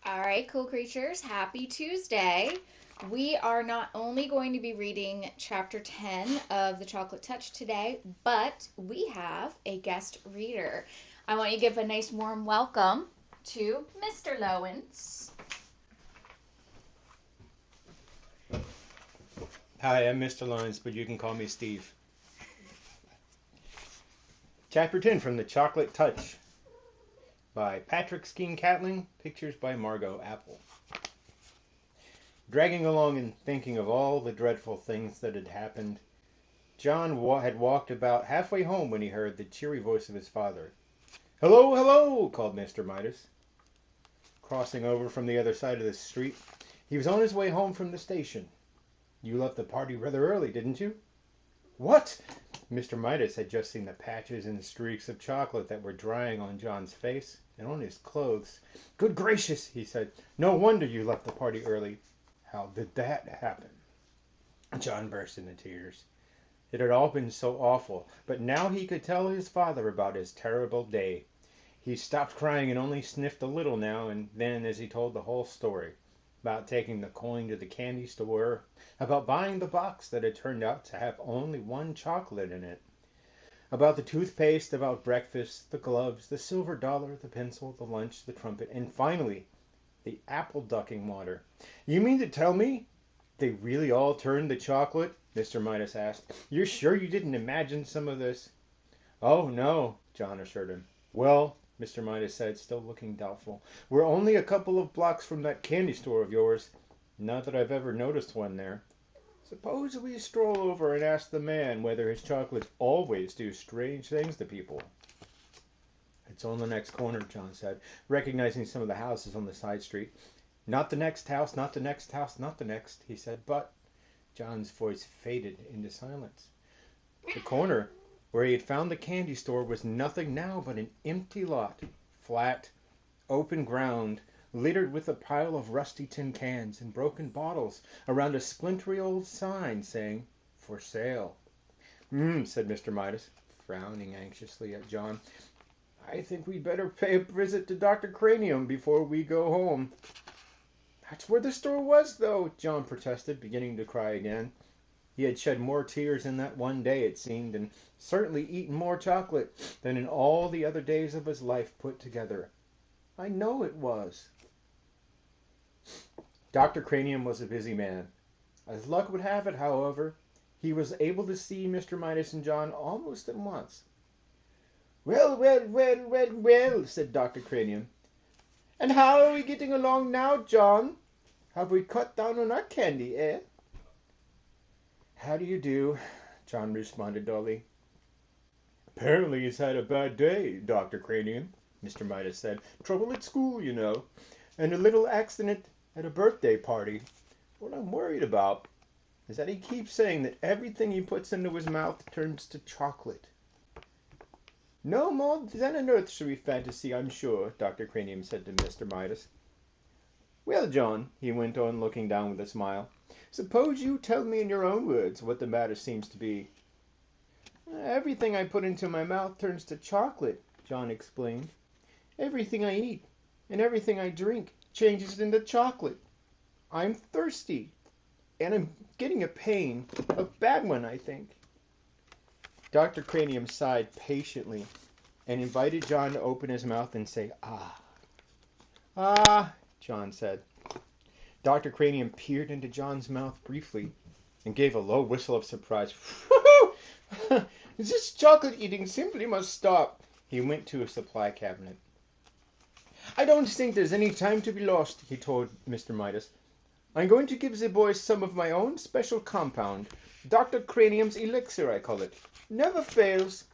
All right, cool creatures, happy Tuesday. We are not only going to be reading chapter 10 of The Chocolate Touch today, but we have a guest reader. I want you to give a nice warm welcome to Mr. Lowens. Hi, I'm Mr. Lawrence, but you can call me Steve. Chapter 10 from The Chocolate Touch by Patrick Skeen Catling, pictures by Margot Apple. Dragging along and thinking of all the dreadful things that had happened, John had walked about halfway home when he heard the cheery voice of his father. "Hello, hello!" called Mr. Midas. Crossing over from the other side of the street, he was on his way home from the station. "You left the party rather early, didn't you?" "What?" Mr. Midas had just seen the patches and streaks of chocolate that were drying on John's face and on his clothes. "Good gracious!" he said. "No wonder you left the party early. How did that happen?" John burst into tears. It had all been so awful, but now he could tell his father about his terrible day. He stopped crying and only sniffed a little now and then as he told the whole story. About taking the coin to the candy store, about buying the box that had turned out to have only one chocolate in it, about the toothpaste, about breakfast, the gloves, the silver dollar, the pencil, the lunch, the trumpet, and finally, the apple ducking water. "You mean to tell me they really all turned the chocolate?" Mr. Midas asked. "You're sure you didn't imagine some of this?" "Oh, no," John assured him. "Well," Mr. Midas said, still looking doubtful, "we're only a couple of blocks from that candy store of yours. Not that I've ever noticed one there. Suppose we stroll over and ask the man whether his chocolates always do strange things to people." "It's on the next corner," John said, recognizing some of the houses on the side street. "Not the next house, not the next house, not the next," he said, "but—" John's voice faded into silence. The corner where he had found the candy store was nothing now but an empty lot, flat, open ground, littered with a pile of rusty tin cans and broken bottles around a splintery old sign saying, "For sale." Said Mr. Midas, frowning anxiously at John. "I think we'd better pay a visit to Dr. Cranium before we go home." "That's where the store was, though," John protested, beginning to cry again. He had shed more tears in that one day, it seemed, and certainly eaten more chocolate than in all the other days of his life put together. "I know it was." Dr. Cranium was a busy man. As luck would have it, however, he was able to see Mr. Midas and John almost at once. "Well, well, well, well, well," said Dr. Cranium. "And how are we getting along now, John? Have we cut down on our candy, eh?" "How do you do?" John responded dully. "Apparently he's had a bad day, Dr. Cranium," Mr. Midas said. "Trouble at school, you know, and a little accident at a birthday party. What I'm worried about is that he keeps saying that everything he puts into his mouth turns to chocolate." "No more than a nursery fantasy, I'm sure," Dr. Cranium said to Mr. Midas. "Well, John," he went on, looking down with a smile, "suppose you tell me in your own words what the matter seems to be." "Everything I put into my mouth turns to chocolate," John explained. "Everything I eat and everything I drink changes into chocolate. I'm thirsty, and I'm getting a pain, a bad one, I think." Dr. Cranium sighed patiently and invited John to open his mouth and say, "Ah." "Ah," John said. Dr. Cranium peered into John's mouth briefly and gave a low whistle of surprise. "This chocolate eating simply must stop." He went to a supply cabinet. "I don't think there's any time to be lost," he told Mr. Midas. "I'm going to give the boys some of my own special compound. Dr. Cranium's elixir, I call it. Never fails."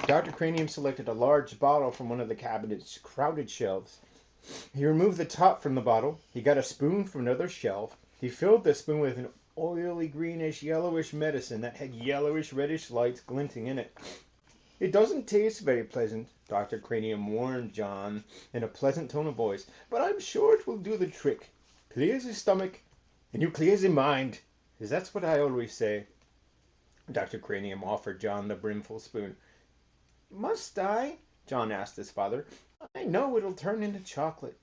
Dr. Cranium selected a large bottle from one of the cabinet's crowded shelves. He removed the top from the bottle. He got a spoon from another shelf. He filled the spoon with an oily, greenish, yellowish medicine that had yellowish, reddish lights glinting in it. "It doesn't taste very pleasant," Dr. Cranium warned John in a pleasant tone of voice, "but I'm sure it will do the trick. Clears the stomach, and you clears the mind. That's what I always say." Dr. Cranium offered John the brimful spoon. "Must I?" John asked his father. "I know it'll turn into chocolate."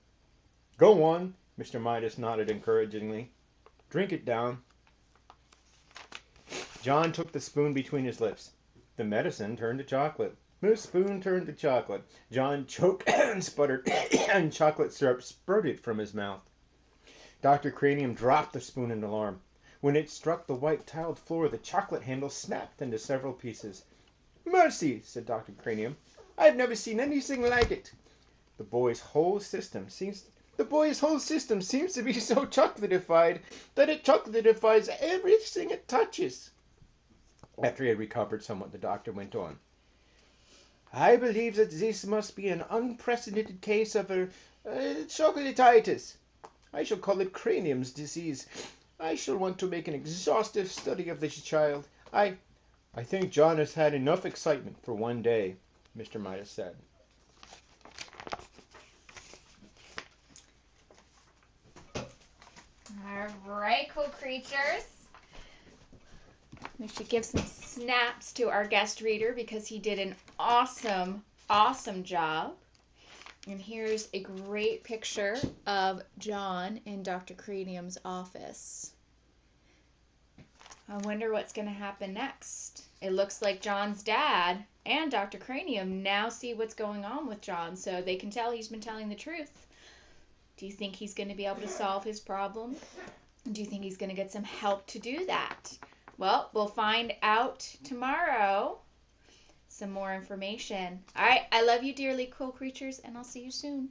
Go on, Mr. Midas nodded encouragingly. Drink it down. John took the spoon between his lips. The medicine turned to chocolate. The spoon turned to chocolate. John choked and sputtered, and chocolate syrup spurted from his mouth. Dr. Cranium dropped the spoon in alarm. When it struck the white tiled floor, the chocolate handle snapped into several pieces. Mercy, said Dr. Cranium. I've never seen anything like it. The boy's whole system seems to be so chocolatified that it chocolatifies everything it touches. After he had recovered somewhat, the doctor went on. I believe that this must be an unprecedented case of chocolatitis. I shall call it Cranium's disease. I shall want to make an exhaustive study of this child. I think John has had enough excitement for one day, Mr. Midas said. All right, cool creatures. We should give some snaps to our guest reader because he did an awesome, awesome job. And here's a great picture of John in Dr. Cranium's office. I wonder what's going to happen next. It looks like John's dad and Dr. Cranium now see what's going on with John, so they can tell he's been telling the truth. Do you think he's going to be able to solve his problem? Do you think he's going to get some help to do that? Well, we'll find out tomorrow some more information. All right, I love you dearly, cool creatures, and I'll see you soon.